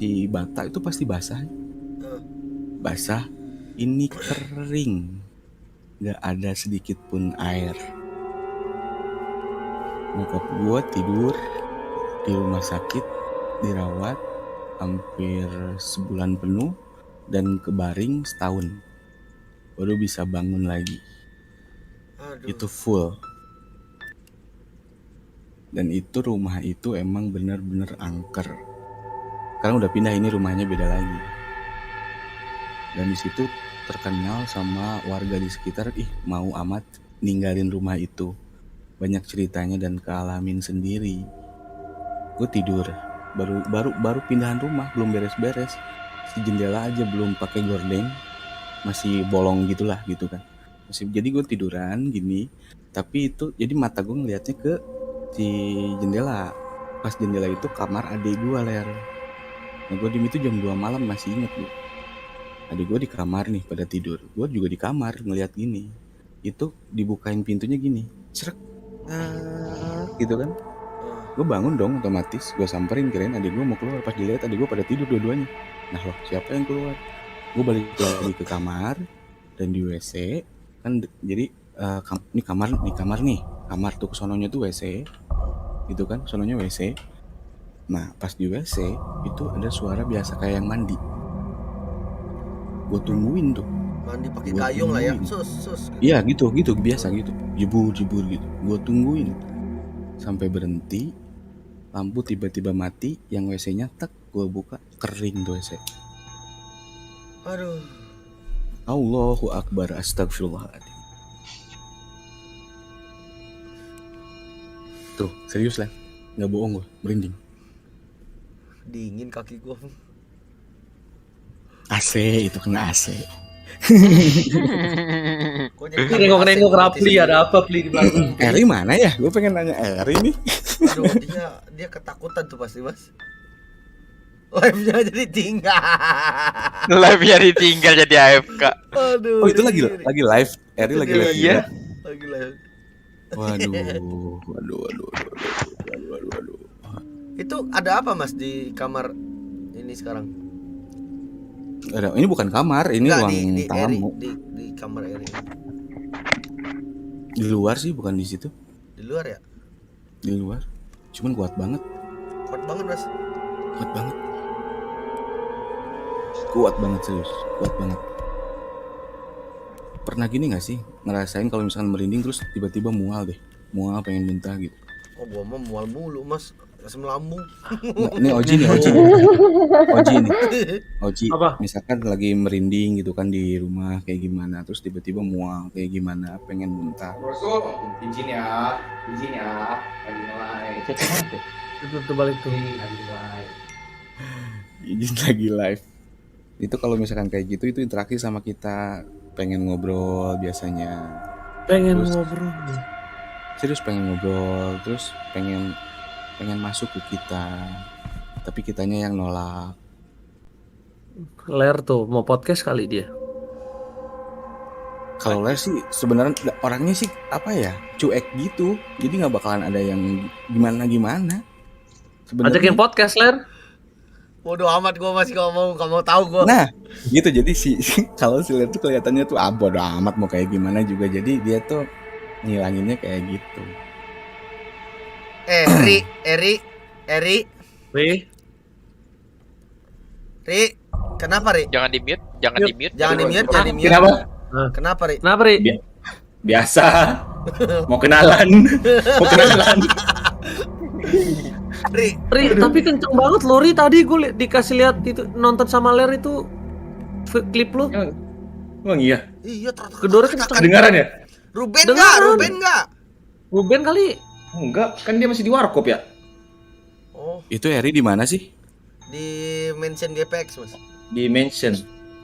di bata itu pasti basah. Basah, ini kering. Gak ada sedikit pun air. Nyokap gue tidur di rumah sakit, dirawat hampir sebulan penuh dan kebaring setahun. Baru bisa bangun lagi. Aduh. Itu full. Dan itu rumah itu emang bener-bener angker. Sekarang udah pindah, ini rumahnya beda lagi. Dan di situ terkenal sama warga di sekitar, mau amat ninggalin rumah itu. Banyak ceritanya dan kealamin sendiri. Gue tidur, baru pindahan rumah, belum beres-beres. Si jendela aja belum pakai gorden, masih bolong gitulah gitu kan. Jadi gue tiduran gini, tapi itu jadi mata gue ngeliatnya ke si jendela. Pas jendela itu kamar adik gue, Ler. Nah gue diem itu jam 2 malam, masih inget gue. Adik gue di kamar nih pada tidur, gue juga di kamar ngeliat gini. Itu dibukain pintunya gini, cerek, gitu kan. Gue bangun dong otomatis, gue samperin, kirain adik gue mau keluar. Pas dilihat adik gue pada tidur dua-duanya. Nah loh, siapa yang keluar? Gue balik lagi ke kamar dan di WC kan, jadi ini kamar tuh kesononya tuh WC, gitu kan, sononya WC. Nah pas di WC itu ada suara biasa kayak yang mandi. Gue tungguin tuh. Mandi pakai gayung lah ya. Sus. Iya gitu biasa gitu. Jebur gitu. Gue tungguin sampai berhenti. Lampu tiba-tiba mati, yang WC-nya tek, gue buka, kering tuh WC. Aduh. Allahu Akbar, astagfirullahaladzim. Tuh, serius lah. Gak bohong gue, merinding. Dingin kaki gue. AC, itu kena AC. Nengok Rapli, ada apa Pli di belakang? Eri mana ya? Gue pengen nanya Eri nih. Aduh, dia ketakutan tuh pasti, Mas. Live-nya jadi tinggal. Live-nya ditinggal jadi AFK. Aduh. Oh itu lagi live. Eri lagi live. Iya. Lagi live. Waduh. Itu ada apa Mas di kamar ini sekarang? Ini bukan kamar, ini Enggak, ruang di tamu. di kamar Eri. Di luar sih, bukan di situ. Di luar ya? Di luar. Cuman kuat banget. Kuat banget Mas. Kuat banget serius, kuat banget. Pernah gini gak sih ngerasain kalau misalkan merinding terus tiba-tiba mual pengen muntah gitu? Oh gua mah mual mulu Mas, asam lambung. Nah, ini Oji nih. Oji, Apa? misalkan lagi merinding gitu kan di rumah kayak gimana, terus tiba-tiba mual kayak gimana, pengen muntah. Izin ya, lagi mulai. Itu balik tuh. Izin lagi live. Itu kalau misalkan kayak gitu, itu interaksi sama kita, pengen ngobrol biasanya. Pengen Terus- ngobrol. Serius pengen ngobrol, terus pengen masuk ke kita, tapi kitanya yang nolak. Ler tuh mau podcast kali dia. Kalau Ler sih sebenarnya orangnya sih apa ya, cuek gitu, jadi nggak bakalan ada yang gimana. Ajakin podcast Ler. Bodoh amat gua masih gak mau tahu gua. Nah, gitu. Jadi kalau si Ler tuh kelihatannya tuh bodo amat mau kayak gimana juga. Jadi dia tuh ngilanginnya kayak gitu. Eri. Ri, kenapa Ri? Jangan di-mute. Jangan di-mute. Kenapa? Kenapa Ri? Ri? Biasa. Mau kenalan. Ri, Tapi kenceng banget lo Ri, tadi gue dikasih lihat itu, nonton sama Ler itu klip lo. Emang iya. iya Kedua kenceng. Kedengaran ya? Ruben Dengaran. enggak? Ruben kali. Enggak, kan dia masih di warkop ya. Oh, Itu Eri di mana sih? di mention GPX Mas. Di mention.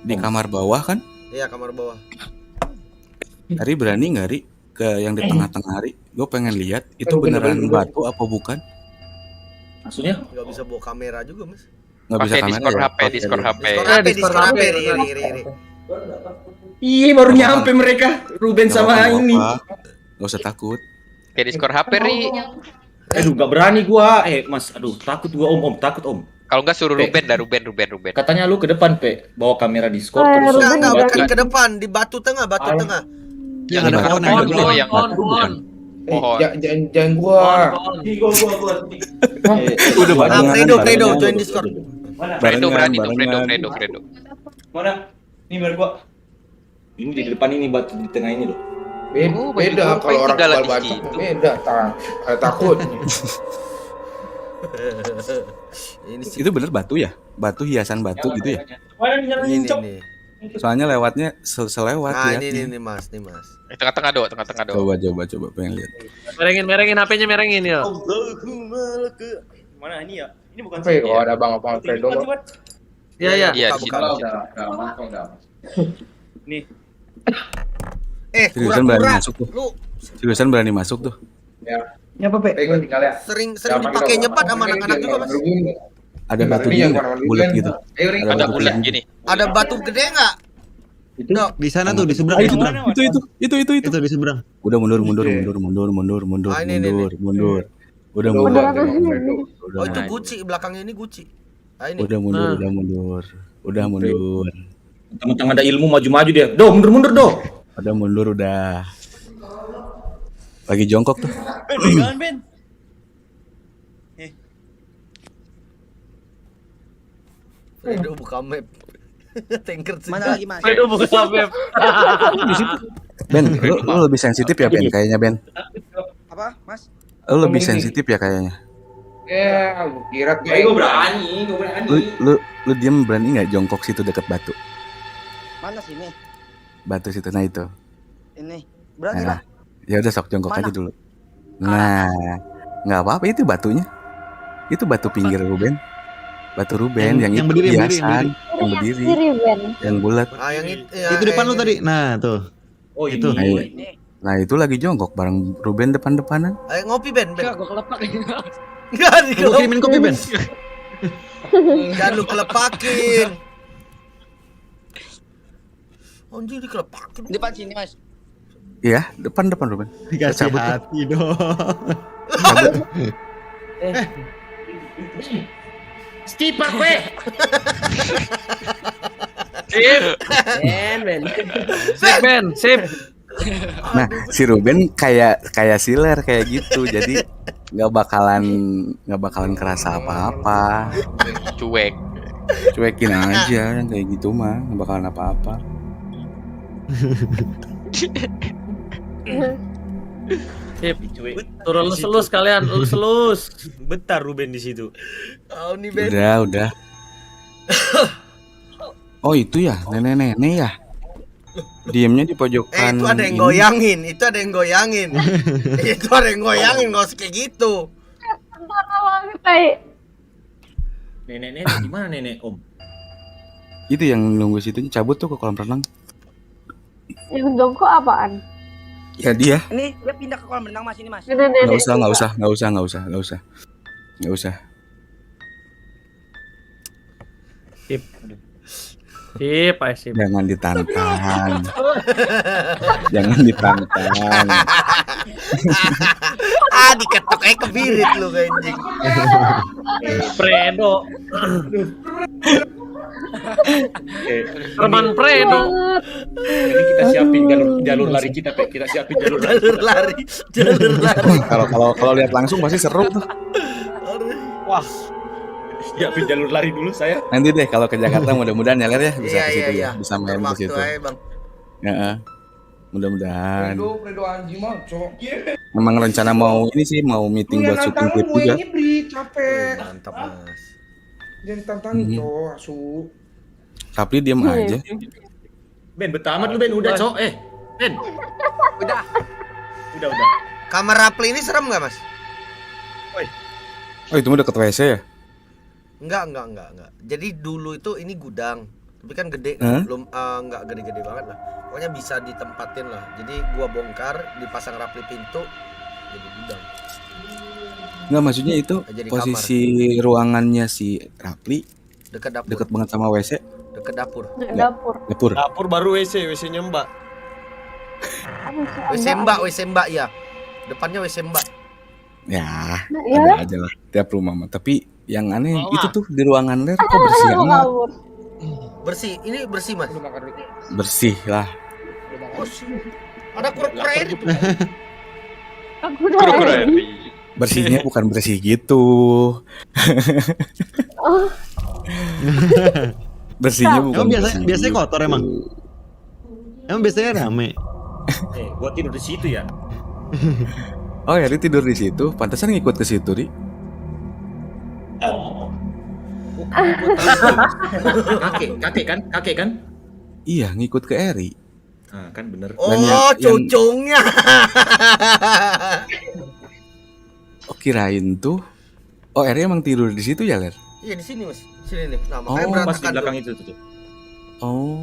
Di kamar bawah kan? Iya, kamar bawah. Eri berani nggak Ri ke yang di tengah-tengah Ri? Gue pengen lihat itu beneran batu apa bukan? Maksudnya? Gak bisa bawa kamera juga Mas. Nggak bisa Pakai kamera ya? Discord HP. Discord HP, Ri. Iya, baru nyampe mereka. Ruben sama ini. Gak usah takut. Kayak Discord HP Ri. Aduh, gak berani gua. Mas, aduh, takut gua om, takut om. Kalau enggak suruh Ruben dah, Ruben. Katanya lu ke depan, Pe. Bawa kamera Discord Oh, terus. Ruben Enggak, udah bukan kan. ke depan, di batu tengah, batu tengah. Yang Ada ada pohon pohon, dulu pohon, yang pohon. pohon. Jangan gua. Udah barengan, Fredo, barengan. join Discord. Fredo berani tuh, barengan. Fredo. Mana? Ini biar gua. Ini di depan ini batu di tengah ini loh. Oh, baju Beda gua kalau orang tinggal jual di batu situ. beda takut. Ini sih. Itu bener batu ya? Batu hiasan batu gitu ya? Ini nih. Soalnya lewatnya selewat Nah, liatnya. ini Mas. Tengah-tengah do. Coba pengen lihat. Merengin HP-nya merengin ya. Mana ini ya? Ini bukan Apa ya kalau ada Bang Alfredo? Iya. Iya, di Buka, situ. buka. Udah mantap dah. Nih. Seriusan berani kura-kura. masuk tuh. Lu Seriusan berani masuk tuh. Ya apa, Pe? Pegang tinggal ya. sering dipakai nyepat sama anak-anak juga, Mas. Ada batu gini nggak? Bulat gitu. Ada bulat gini. Ada batu gede enggak? Dok, Di sana tuh, di seberang, Ah, di seberang. itu. Itu di seberang. Udah mundur. Ah, ini. Udah Beneran mundur. tuh sini. Oh, itu Gucci, belakangnya ini Gucci. Ah, ini. Udah mundur. Teman-teman ada ilmu maju-maju dia. Do, mundur do. Udah mundur udah. Lagi jongkok tuh. Jangan, Ben. Fredo buka map. Tanker sih. Mana lagi, Mas? Fredo buka HP. Ben, lu lebih sensitif ya Ben kayaknya Ben. Apa, Mas? Lu lebih sensitif ya kayaknya. Ya, gua kira Gue berani. Lu diam berani nggak jongkok situ deket batu? Mana sini? Batu situ nah itu. Ini. Berani Nah, lah. ya udah sok jongkok Mana? aja dulu. Nah, nggak apa-apa itu batunya. Itu batu pinggir Ruben. Batu Ruben yang yang itu berdiri, yang hiasan, yang berdiri, Kiri, Ben. yang bulat. Ah, yang itu. Itu depan lu tadi. Nah, tuh. Oh, Itu. ini. Ayo. Nah itu lagi jongkok bareng Ruben depan-depanan. Ayo ngopi, Ben. Enggak, gua kelepak. Enggak Gua dikelepak. kirimin kopi, Ben. Jangan lu kelepakin. Anjir dikelepakin. Depan sini, Mas. Iya, depan Ruben. Dikasih Cabut tuh. hati dong. Skip Pe. Sip. Nah, si Ruben kayak Siler kayak gitu. Jadi nggak bakalan kerasa apa-apa. Cuek. Cuekin aja yang kayak gitu mah, nggak bakalan apa-apa. Sip. Turun selus kalian, selus. Bentar Ruben di situ. Oh, nih, Ben. Udah. Oh itu ya, nenek-nenek ya. Diemnya di pojokan. Itu ada yang ini. goyangin, itu ada yang goyangin, nggak usah kayak gitu. Kayak Nenek di mana nenek, Om? Itu yang nunggu situ cabut tuh ke kolam renang. yang jongkok apaan? Ya dia. Ini dia pindah ke kolam renang, Mas, ini, Mas. Nenek-nenek. Nggak usah. Sip, ayo sip. Jangan ditantang. Jangan ditantang. Diketok kayak kebirit lu kayak anjing. Fredo. Teman Fredo. Banget. Ini kita siapin jalur lari kita, Pe. Kita siapin jalur lari. jalur lari. Kalau lihat langsung pasti seru tuh. Siapin jalur lari dulu saya. Nanti deh kalau ke Jakarta mudah-mudahan ya Ler ya bisa ke situ Iya. ya, bisa main ke Waktu situ. aja, Bang. Heeh. Mudah-mudahan. Fredo anjing mah, cok. Memang rencana mau ini sih mau meeting buat syuting klip juga. Ini beri capek. Mantap, Mas. Jangan tantangin, Mhm. cok, asu. Tapi diam aja. Ben, betamat lu, Ben. Udah, Cok. Ben. Udah. Udah. Kamar Rapli ini serem nggak, Mas? Oh itu mah deket WC ya? Enggak. Jadi dulu itu ini gudang, tapi kan gede, Hah? belum enggak gede-gede banget lah. Pokoknya bisa ditempatin lah. Jadi gua bongkar, dipasang Rapli pintu, jadi gudang. Enggak maksudnya itu Jadi posisi ruangannya si Rapli Dekat dapur. deket banget sama WC. Deket dapur. Dapur. Dapur. Dapur baru WC-nya Mbak. WC Mbak ya. Depannya WC Mbak. Ya, Ya. ada aja lah tiap rumah mah. Tapi Yang aneh Wah. itu tuh di ruangan Ler kok bersih Mau amat. kabur. Bersih, ini bersih mas. Udah makan Rik. Bersih lah. Udah makan. Oh, sih. Ada kura-kura itu. Aku udah Kura-kura ready. Eri. Bersihnya bukan bersih gitu. Oh, Bersihnya bukan Emang bersih biasanya gitu. kotor emang? Emang biasanya rame. Gua tidur di situ ya. Oh, Eri tidur di situ. Pantesan ngikut ke situ, Ri. Oh. Kakek kan? Iya, ngikut ke Eri. Nah, kan bener. Oh, Dan yang- cucungnya. Oh, kirain tuh. Oh, Eri emang tidur di situ ya, Ler? Iya di sini mas. Sini nih. Nah, Oh, makanya Pas di berantakan belakang tuh. itu tuh. Oh,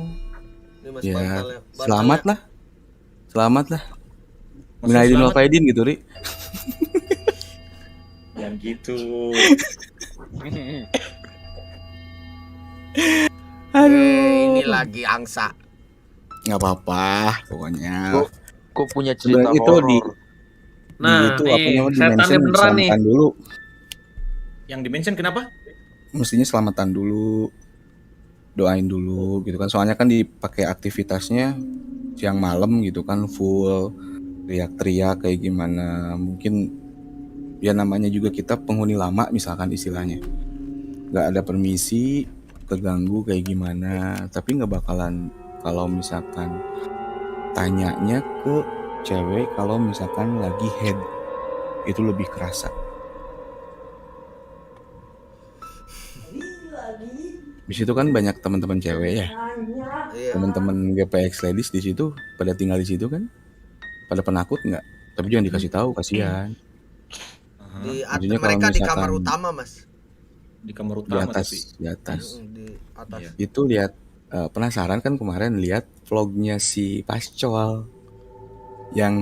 Nih, mas, ya. bantalnya. Selamat lah. Selamat lah. Maksud Minaidin wal selamat? faidin gitu, Ri. Yang gitu. Ini lagi angsa. Nggak apa-apa, pokoknya. Kok punya cerita Sebenarnya itu di horor? Nah, itu apa nih, namanya setannya dimension beneran nih. selamatan dulu. Yang dimention kenapa? Mestinya selamatan dulu. Doain dulu gitu kan. Soalnya kan dipakai aktivitasnya siang malam gitu kan, full teriak-teriak kayak gimana. Mungkin ya namanya juga kita penghuni lama misalkan istilahnya. Nggak ada permisi, keganggu kayak gimana. Tapi nggak bakalan kalau misalkan tanyanya ke cewek kalau misalkan lagi head itu lebih kerasa. Di situ kan banyak teman-teman cewek ya, Iya. teman-teman GPX ladies di situ pada tinggal di situ kan, pada penakut nggak? Tapi jangan dikasih tahu, kasihan. Di Maksudnya kalau mereka di misalkan- kamar utama mas. Di kamar Di utama atas, tapi. di atas. Di atas. Iya. Itu lihat penasaran kan kemarin lihat vlognya si Pascol yang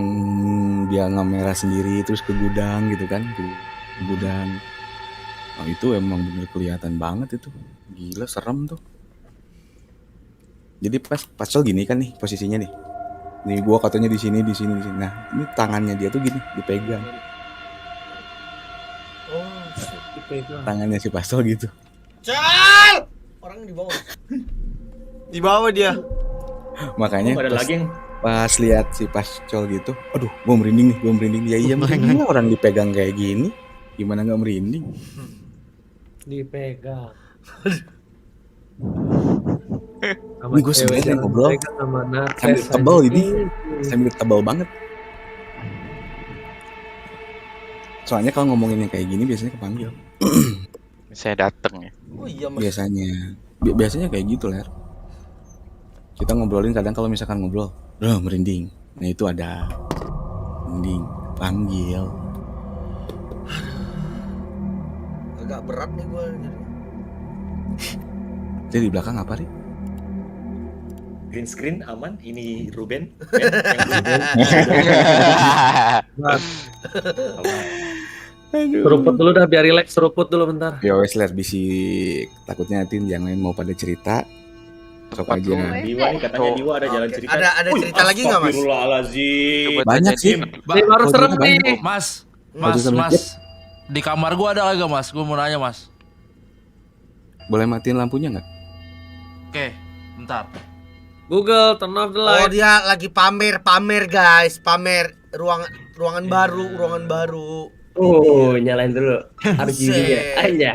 dia ngamera sendiri terus ke gudang gitu kan, ke gudang. Oh, itu emang bener kelihatan banget itu. Gila, serem tuh. Jadi pas Pascol gini kan nih posisinya nih. Nih gua katanya di sini, di sini, di sini. Nah, ini tangannya dia tuh gini, dipegang. Oh, Tangannya si Pascol gitu. Cal! Orang di bawah. Di bawah dia. Makanya Oh, ada pas, lagi yang pas lihat si Pascol gitu, aduh, gua merinding nih, gua merinding. Ya iya merinding lah, orang dipegang kayak gini. Gimana nggak merinding? Dipegang. Ini gue sebenarnya ngobrol sambil tebal ini, sambil tebal banget. Soalnya kalau ngomongin yang kayak gini biasanya kepanggil. Saya dateng ya. Oh iya mas. Biasanya, biasanya kayak gitu Ler. Kita ngobrolin kadang kalau misalkan ngobrol, merinding. Nah itu ada merinding, panggil. Agak berat nih gue. Jadi di belakang apa Ri? green screen aman. Ini Ruben. Seruput dulu dah, biar relax, seruput dulu bentar. Ya wes Ler, bisik. Takutnya nanti yang lain mau pada cerita. Sok Tempat aja. lu. Diwa nih katanya Diwa ada jalan Oke. cerita. Ada cerita lagi nggak, Mas? Astagfirullahaladzim. Coba Banyak tanya sih. dia. Ini baru Kalau serem juga nih. banyak. Mas, Kalau mas, juga banyak. mas. Di kamar gua ada kagak mas? Gua mau nanya mas. Boleh matiin lampunya nggak? Oke, bentar. Google, turn off the Oh light. dia lagi pamer guys, pamer ruangan baru. Oh, nyalain dulu. Buset. Aja.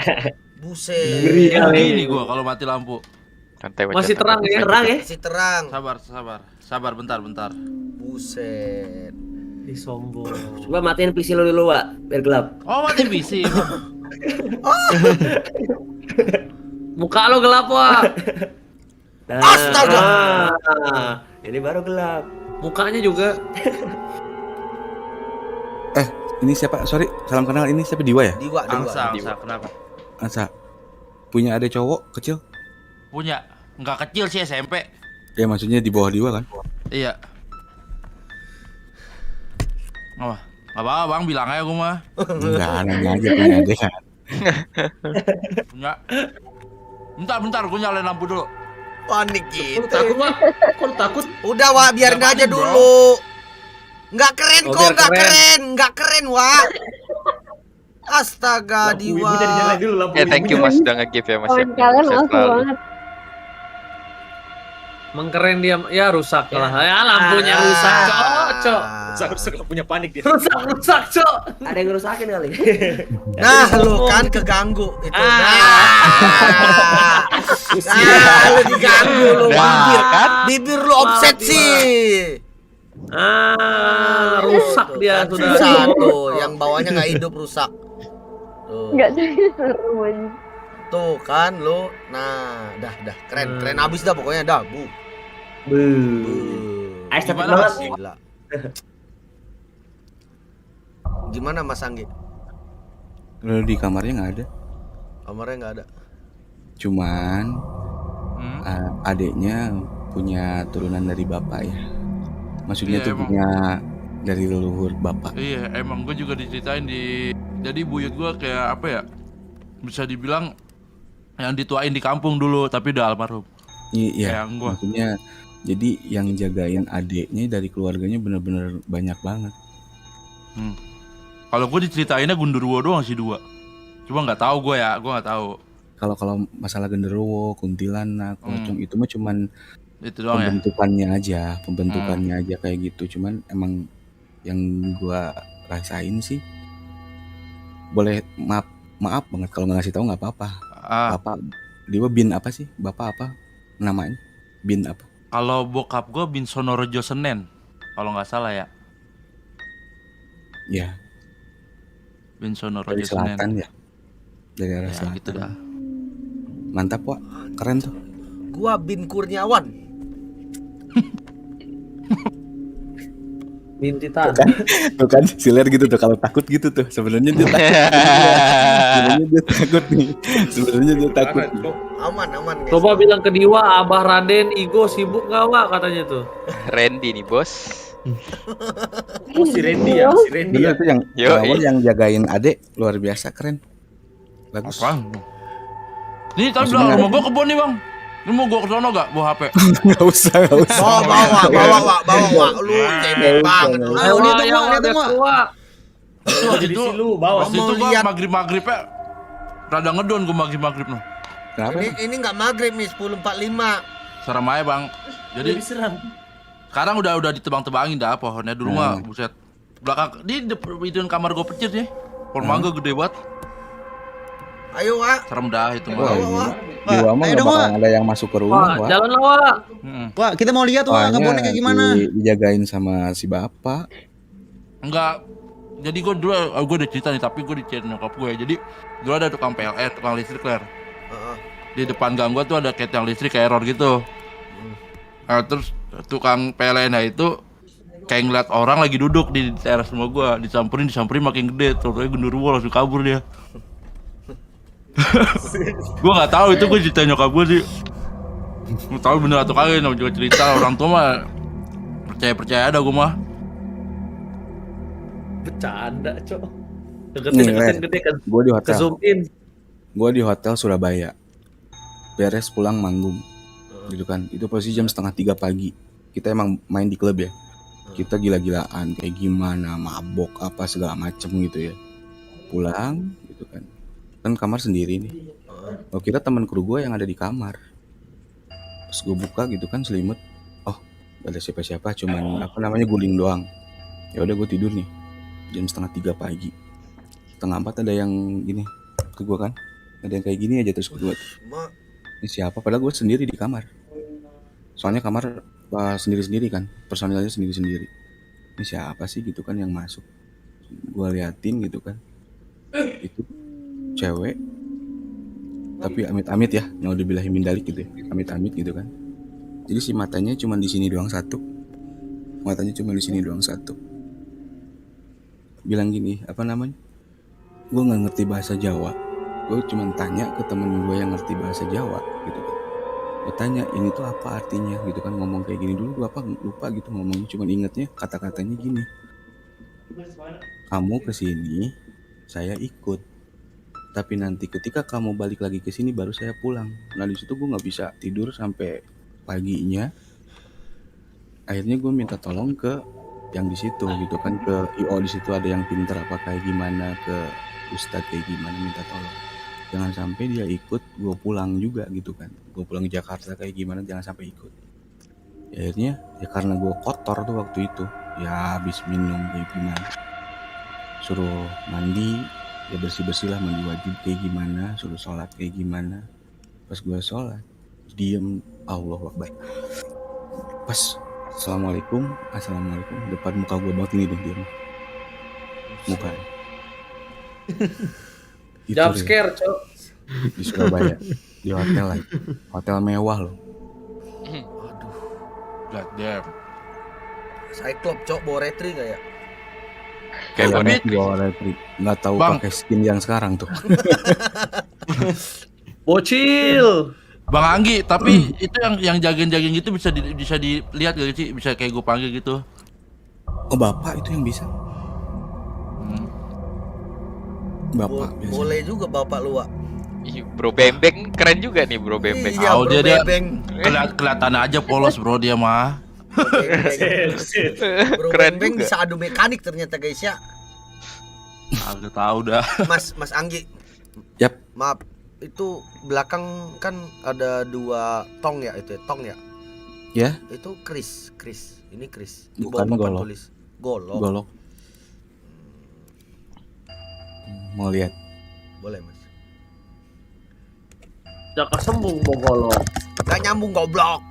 Buset. Ngeri kali. Gini gua kalau mati lampu. Santai baca, Masih terang santai ya, baca. terang ya. Masih terang. Sabar, bentar. Buset. Disombong. Coba matiin PC lu dulu, Wak, biar gelap. Oh, mati PC. Muka lo gelap, Wak. Nah, Astaga. Ini baru gelap. Mukanya juga. Ini siapa? Sorry, salam kenal. Ini siapa? Diwa ya? Diwa. Angsa, kenapa? Asa. Punya adik cowok kecil? Punya. Nggak kecil sih SMP. Ya maksudnya di bawah Diwa kan? Iya. Nggak apa-apa bang, bilang aja gua mah. Enggak, nanya aja punya adik kan. Punya. Bentar, gua nyalain lampu dulu. Panik gitu. Takut Wak? Kok takut? Udah Wak, biarin Nggak aja panik, bro. dulu. Nggak keren Oh, kok, biar keren. nggak keren Wak. Astaga, Lampu Diwa. ibu jadi nyalain dulu lampu Thank you ibunya. Mas udah nge-give ya Mas. Poin ya. kalian Sukses langsung selalu. banget. Mengkeren dia, ya rusak lah. Ya lampunya rusak, cok. Seharusnya kalau punya panik dia. Rusak, cok. Ada yang ngerusakin kali. Nah, lu kan keganggu itu. Lu diganggu lu. Nah, kan? Bibir lu offset sih. Rusak dia Kan sudah. susah tuh, yang bawahnya nggak hidup rusak. Tuh. Enggak jadi seru aja. Tuh kan lu. Nah, dah keren abis dah pokoknya dah, Bu. Estetik Gimana, banget. Mas? Gila. Gimana Mas Anggi? Kalau di kamarnya nggak ada. Kamarnya nggak ada. Cuman Hmm. adiknya punya turunan dari bapak ya. Maksudnya Iya, tuh emang. punya dari leluhur bapak. Iya, emang gue juga diceritain jadi buyut gue kayak apa ya? Bisa dibilang yang dituain di kampung dulu, tapi udah almarhum. Iya, Yang gua. maksudnya jadi yang jagain adiknya dari keluarganya bener-bener banyak banget. Kalau gue diceritainnya Gundurwo doang sih 2. Cuma nggak tahu gue nggak tahu. Kalau masalah genderuwo, kuntilanak, pocong itu mah cuman Itu doang ya. pembentukannya aja kayak gitu. Cuman emang yang gua rasain sih boleh maaf banget kalau nggak ngasih tahu nggak apa-apa. Ah, Bapak dia bin apa sih? Bapak apa namanya? Bin apa? kalau bokap gue Bin Sonorejo Senen, kalau nggak salah ya. Ya, Bin dari Sonorejo Senen. selatan ya. Dari arah Ya selatan. gitu dah. Mantap, Wak. Keren tuh. Gua Bin Kurniawan. Binti tanah. Tuh kan siler gitu tuh kalau takut gitu tuh. Sebenarnya dia takut. Sebenarnya dia takut nih. Sebenarnya dia takut. nih. Aman guys. Coba bilang ke Diwa, Abah Raden, Igo sibuk nggak Wak katanya tuh. Randy nih bos. Oh, si Randy ya, si Randy Dulu ya. itu yang Yoi. awal yang jagain adek luar biasa keren. Bagus. Apaan? Nih tadi Maksudnya bilang rumah gue kebon nih bang. Ini mau gue kesono gak bawa HP? Enggak usah. Bawa, lu cebek banget lu. Ayo, lihat ayo, dong, lihat dong, Wak. Wak. Jadi si lu bawa. Pas Mau itu gue lihat. maghrib-maghribnya rada ngedon gue maghrib-maghrib noh. Kenapa? Ini nggak maghrib nih 10.45. Serem aja bang. Jadi diserang. sekarang udah ditebang-tebangin dah pohonnya. Dulu mah buset. Belakang di depan kamar gue pecir nih. Pohon mangga gede banget. Ayo, Wak. Serem dah itu Wah, mah. ini di Wak mah ayo nggak dong, bakalan ada yang masuk ke rumah, Wak, Wak. jalan lah Wak. Wah, kita mau lihat wah Soalnya kebunnya kayak gimana. dijagain sama si bapak. Enggak. Jadi gue dulu gue udah cerita nih, tapi gue diceritain nyokap gue. Jadi dulu ada tukang PLN, tukang listrik Ler. Heeh. Di depan gang gue tuh ada kayak tiang listrik kayak error gitu. Nah, terus tukang PLN itu kayak ngeliat orang lagi duduk di teras rumah gue, disamperin makin gede, terus Gundurwo langsung kabur dia. Gue nggak tahu itu, gue cerita nyokap gue sih. Gue tahu bener atau kagak, namanya juga cerita orang tua mah percaya ada gue mah. Bercanda, cok. Nih, Deketin Ler. gede kan. Gue di Ke hotel. zoom in. Gue di hotel Surabaya. Beres pulang manggung. Gitu kan. Itu posisi jam 2:30 pagi. Kita emang main di klub ya. Kita gila-gilaan kayak gimana, mabok apa segala macem gitu ya. Pulang gitu kan. Kan kamar sendiri nih. Oh, kira teman kru gue yang ada di kamar. Pas gue buka gitu kan selimut. Oh, gak ada siapa-siapa, cuman apa namanya guling doang. Ya udah gue tidur nih. Jam 2:30 pagi. 3:30 ada yang gini ke gue kan. Ada yang kayak gini aja terus ke gue. Ma, Ini siapa? Padahal gue sendiri di kamar. Soalnya kamar sendiri-sendiri kan, personilnya sendiri-sendiri. Ini siapa sih gitu kan yang masuk? Gue liatin gitu kan. Itu cewek. Tapi amit-amit ya, naudzubillahi min dzalik gitu ya. Amit-amit gitu kan. Jadi si matanya cuma di sini doang satu. Matanya cuma di sini doang satu. Bilang gini, apa namanya? Gue nggak ngerti bahasa Jawa. Gue cuma tanya ke temen gue yang ngerti bahasa Jawa gitu kan. Gue tanya ini tuh apa artinya gitu kan, ngomong kayak gini dulu. Gue apa lupa gitu ngomongnya, cuma ingetnya kata-katanya gini. Kamu kesini, saya ikut. Tapi nanti ketika kamu balik lagi ke sini baru saya pulang. Nah di situ gue nggak bisa tidur sampai paginya. Akhirnya gue minta tolong ke yang di situ gitu kan, ke IO di situ ada yang pinter apa kayak gimana, ke ustadz kayak gimana, minta tolong. Jangan sampai dia ikut gue pulang juga gitu kan. Gue pulang ke Jakarta kayak gimana, jangan sampai ikut. Ya, akhirnya ya karena gue kotor tuh waktu itu, ya habis minum kayak gimana, suruh mandi, ya bersih-bersih lah, mandi wajib kayak gimana, suruh sholat kayak gimana. Pas gue sholat, diem, Allahu Akbar. Pas assalamualaikum depan muka gue banget ini dong dia muka. Itu Jump deh, scare, Cok. di Surabaya, di hotel lagi, hotel mewah loh. Aduh. God damn. Cyclops cok bawa retri gak ya? Kayak Kayaknya boneka. bawa elektrik, nggak tahu Bang. pakai skin yang sekarang tuh. Bocil. Bang Anggi, tapi itu yang jagain gitu bisa dilihat gak sih? Bisa kayak gue panggil gitu. Oh bapak itu yang bisa. Bapak biasa. Boleh juga bapak lu, Wak. Ih, Bro Bembeng keren juga nih Bro Bembeng. Iya, Oh, Bro dia- Bembeng. Kelihatan aja polos bro dia mah. Bro Keren Bembeng juga. bisa adu mekanik ternyata guys ya. Agak tahu dah. Mas Anggi. Yap. Maaf, itu belakang kan ada 2 tong ya, itu ya, tong ya. Ya. Itu Kris. Ini Kris. Di Bukan bawah papan golok. tulis. Golok. Golok. Mau lihat? Boleh, Mas. Jaka sembung bogolok. Gak nyambung goblok.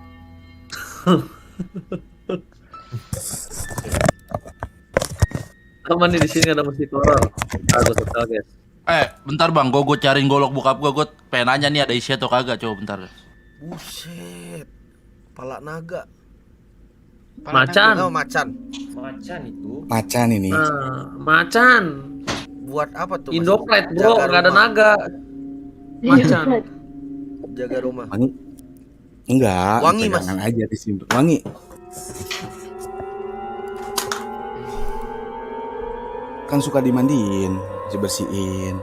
Teman nih di sini ada musik horor. Aku total guys. Bentar bang, gue cariin golok bokap gue pengen nanya nih ada isi atau kagak, coba bentar guys. Buset. Pala naga. Macan. Oh, macan. Macan itu. Macan ini. Macan. Buat apa tuh? Mas? Indopret bro, Jaga nggak ada rumah. naga. Macan. Jaga rumah. Wangi? Enggak. Wangi, Mas. Jangan aja disimpan. Wangi. Kan suka dimandiin, dibersihin.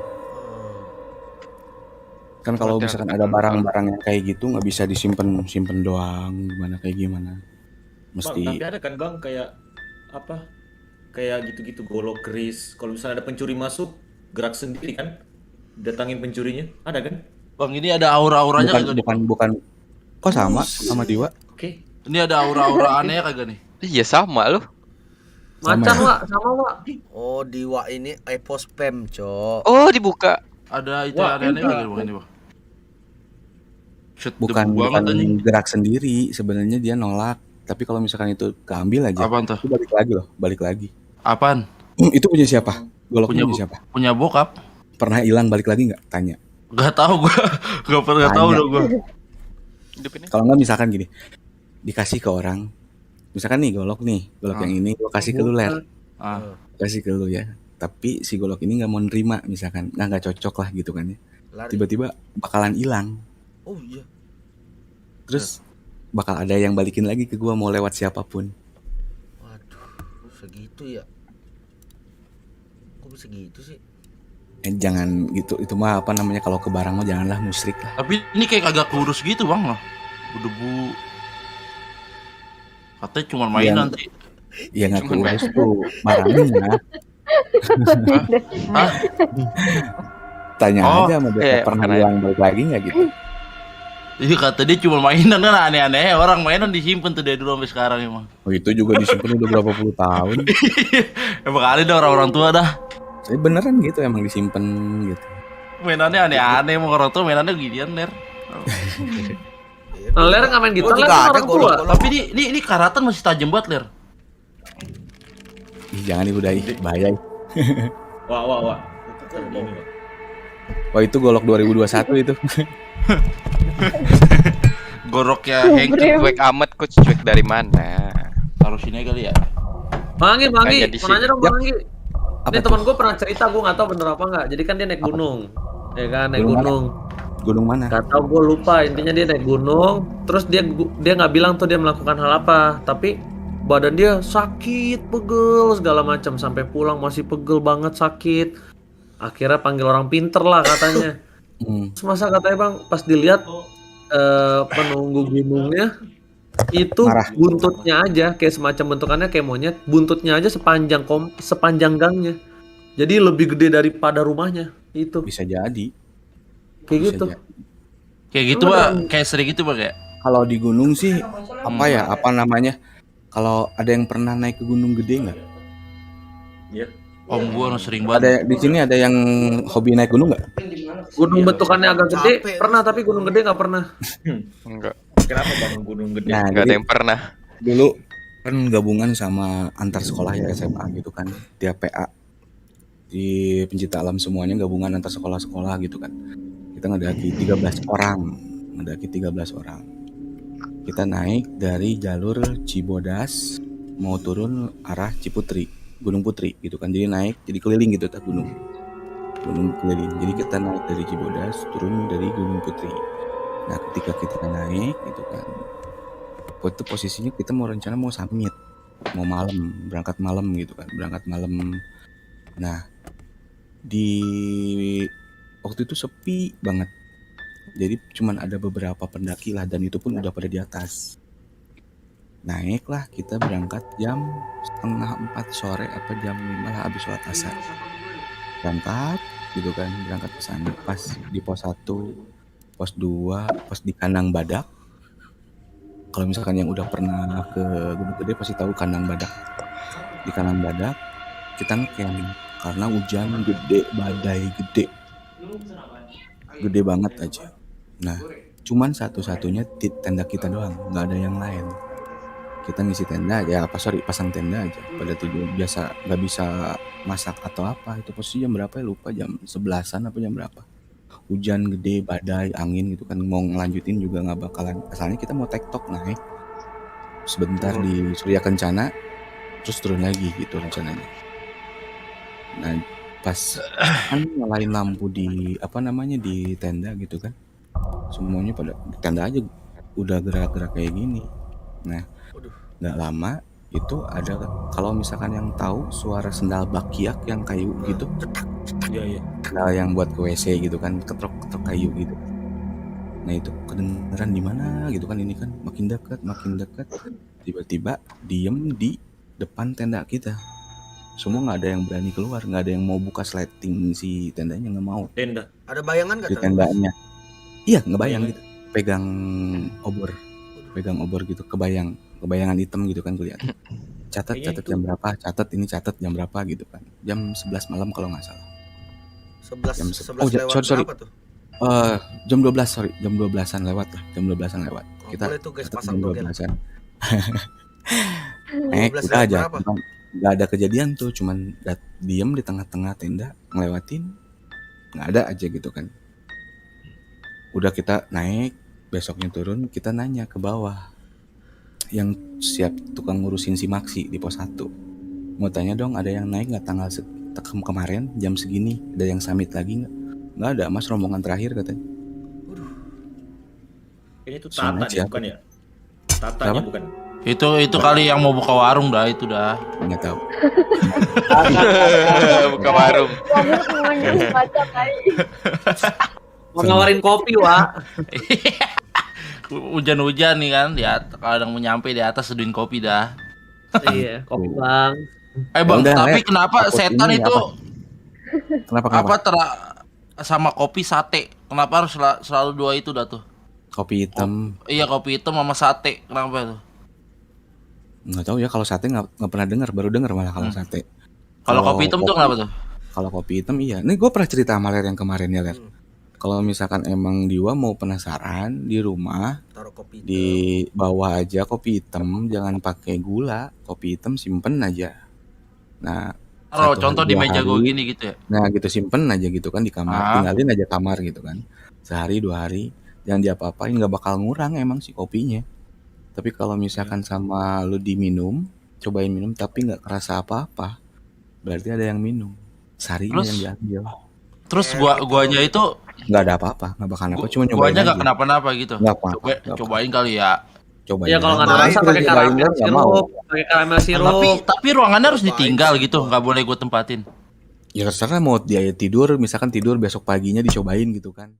Kan kalau misalkan ada barang-barang yang kayak gitu nggak bisa simpen doang, gimana kayak gimana. Bang, Mesti tapi ada kan bang kayak apa? Kayak gitu-gitu golok keris. Kalau misalnya ada pencuri masuk, gerak sendiri kan? Datangin pencurinya, ada kan? Bang ini ada aura-auranya kagak nih? bukan. Kok sama Diwa? Oke. Ini ada aura-aura aneh kagak nih? Iya sama loh. Macan ya? Wak, sama Wak. Oh, di Wak ini Epo spam, cok. Oh dibuka. Ada itu Wah, aneh-aneh enggak. kagak bang ini bang? Shit, Bukan debu banget anjing. gerak sendiri, sebenarnya dia nolak. Tapi kalau misalkan itu keambil aja, Apaan tuh? itu balik lagi. Apaan? Itu punya siapa? Goloknya Punya punya siapa? Punya bokap? Pernah hilang balik lagi nggak? Tanya. Gak tahu gua. Gak pernah tahu Tanya. dong gua. Hidup ini. Kalau nggak misalkan gini, dikasih ke orang, misalkan nih golok yang ini, gua kasih ke lu ler, Ah, kasih ke lu ya. Tapi si golok ini nggak mau nerima, misalkan, nggak cocok lah gitu kan ya. Lari. Tiba-tiba bakalan hilang, Oh iya. terus bakal ada yang balikin lagi ke gua mau lewat siapapun. Waduh, segitu ya. Kok bisa gitu sih? Jangan gitu, itu mah apa namanya kalau ke barang mah janganlah musyrik lah. tapi ini kayak kagak kurus gitu bang lah. Debu. Katanya cuma mainan sih. Ya nggak kurus tuh barangnya. Hah? Tanya Oh, aja sama dia iya, pernah makanya. hilang balik lagi nggak gitu. Iya kata dia cuma mainan kan aneh-aneh. Orang mainan disimpan tuh dari dulu sampai sekarang emang. Oh itu juga disimpan udah berapa puluh tahun. Emang ada dah orang-orang tua dah. Tapi beneran gitu emang disimpan gitu. Mainannya aneh-aneh emang orang tua mainannya ginian ler. Nah, Ler nggak main gitar Oh, juga kan ada orang tua. golok. Tapi ini karatan masih tajam banget ler. Ih, jangan diudahi, bahaya. Wah. Ini, Bang. Wah itu golok 2021 itu. Goroknya Hank Cuek amat coach, cuek dari mana? taruh sini kali ya. Mangi, Kayaknya di mau nanya dong Yap. Mangi. Apa Ini tuh? teman gue pernah cerita, gue nggak tahu bener apa nggak. Jadi kan dia naik gunung, ya kan naik Gunung mana? gunung. Gunung mana? Gak tau, gue lupa. Intinya dia naik gunung, terus dia nggak bilang tuh dia melakukan hal apa, tapi badan dia sakit, pegel segala macam, sampai pulang masih pegel banget, sakit. Akhirnya panggil orang pinter lah katanya. Terus masa katanya bang, pas dilihat penunggu gunungnya itu Marah. buntutnya aja kayak semacam bentukannya kayak monyet, buntutnya aja sepanjang gangnya. Jadi lebih gede daripada rumahnya itu. Bisa jadi. Kayak Bisa gitu. jadi. Kayak gitu Lu Pak, ada- kayak sering gitu Pak kayak. Kalau di gunung sih apa ya? Apa namanya? Kalau ada yang pernah naik ke gunung gede nggak? Iya. Om gua sering banget. Ada di sini ada yang hobi naik gunung nggak? Gunung bentukannya agak gede Capek. pernah, tapi gunung gede nggak pernah. Enggak, Kenapa bangun gunung gede? Nah, enggak ada jadi yang pernah. dulu kan gabungan sama antar sekolah ya SMA gitu kan. Tiap PA di pencinta alam semuanya gabungan antar sekolah-sekolah gitu kan. Kita ngedaki 13 orang. Kita naik dari jalur Cibodas mau turun arah Ciputri, Gunung Putri gitu kan. Jadi naik, jadi keliling gitu tak gunung keliling. Jadi kita naik dari Cibodas, turun dari Gunung Putri. Nah, ketika kita naik gitu kan, itu posisinya kita mau rencana mau summit, mau malam, berangkat malam gitu kan, Nah, di waktu itu sepi banget. Jadi cuman ada beberapa pendaki lah, dan itu pun udah pada di atas. Naiklah, kita berangkat jam 3:30 sore apa jam 5 lah habis sholat asar. Berangkat gitu kan, berangkat ke sana pas di pos 1, pos 2, pos di Kandang Badak. Kalau misalkan yang udah pernah ke Gunung Gede pasti tahu Kandang Badak. Di Kandang Badak kita ngecamp karena hujan gede, badai gede banget aja. Nah, cuman satu-satunya tenda kita doang, nggak ada yang lain. Kita ngisi tenda aja, pasang tenda aja. Pada tujuan biasa nggak bisa masak atau apa. Itu posisi jam berapa ya lupa, jam 11-an apa jam berapa. Hujan gede, badai, angin gitu kan, mau ngelanjutin juga nggak bakalan. Asalnya kita mau tektok naik sebentar di Surya Kencana, terus turun lagi gitu rencananya. Nah, pas kan nyalain lampu di di tenda gitu kan, semuanya pada di tenda aja udah gerak-gerak kayak gini. Nah, nggak lama itu ada, kalau misalkan yang tahu suara sendal bakyak yang kayu gitu, Iya. sendal yang buat ke WC gitu kan, ketrok kayu gitu. Nah, itu kedengeran di mana gitu kan, ini kan makin dekat, tiba-tiba diem di depan tenda kita. Semua nggak ada yang berani keluar, nggak ada yang mau buka sleting si tendanya, nggak mau. Tenda. Ada bayangan nggak Di tadi? tendanya, iya ngebayang gitu, pegang obor gitu, kebayangan hitam gitu kan kelihatan. Catat jam berapa, catat jam berapa gitu kan, jam 11 malam kalau nggak salah. 11 lewat sorry. berapa tuh? Jam 12, jam 12-an lewat lah, kita boleh tuh guys, catat pasang jam togel. 12-an. 12 Udah lewat aja, berapa? nggak ada kejadian tuh, cuman diem di tengah-tengah tenda ngelewatin, nggak ada aja gitu kan. Udah kita naik, besoknya turun, kita nanya ke bawah yang siap tukang ngurusin si Maksi di pos 1, mau tanya dong ada yang naik nggak tanggal kemarin jam segini, ada yang summit lagi nggak ada mas, rombongan terakhir katanya. Kayaknya itu Soalnya Tata nih, siapa? bukan ya? Tatanya Kenapa? bukan. Itu kali yang mau buka warung dah itu dah. Nggak tahu. Buka warung. Kamu semuanya baca kai. Mau nawarin kopi, Wak. Hujan-hujan nih kan, kadang mau nyampe di atas seduhin kopi dah. Iya, kopi Bang. Bang, udah, tapi ayo. kenapa Takut setan ini itu Kenapa? sama kopi sate? Kenapa harus selalu dua itu dah tuh? Kopi hitam. Iya, kopi hitam sama sate. Kenapa tuh? Nggak tahu ya, kalau sate nggak pernah dengar, baru dengar malah kalau sate. Kalau kopi hitam tuh kenapa tuh? Kalau kopi hitam iya. Nih gue pernah cerita sama Ler yang kemarin ya, Ler. Kalau misalkan emang Diwa mau penasaran di rumah, Taruh kopi. di bawah aja kopi hitam, jangan pakai gula. Kopi hitam simpen aja. Nah, Taruh 1 contoh hari, di 2 meja gue hari. gini gitu ya. Nah gitu, simpen aja gitu kan di kamar, tinggalin aja kamar gitu kan. Sehari 2 hari, jangan diapa-apain, nggak bakal ngurang emang si kopinya. Tapi kalau misalkan sama lu cobain minum tapi nggak kerasa apa-apa, berarti ada yang minum. Sarinya Terus? yang diambil. Terus guanya itu Nggak ada apa-apa, nggak bakal apa, cuma nyobain guanya aja. nggak kenapa-napa gitu. Nggak apa-apa, nggak Cobain kali ya. Cobain. Iya, kalau nggak ada aja. rasa pakai Cobain, karamel nggak mau. sirup, pakai karamel sirup. Tapi ruangannya harus ditinggal gitu, nggak boleh gue tempatin. Ya terserah mau dia tidur, misalkan tidur besok paginya dicobain gitu kan.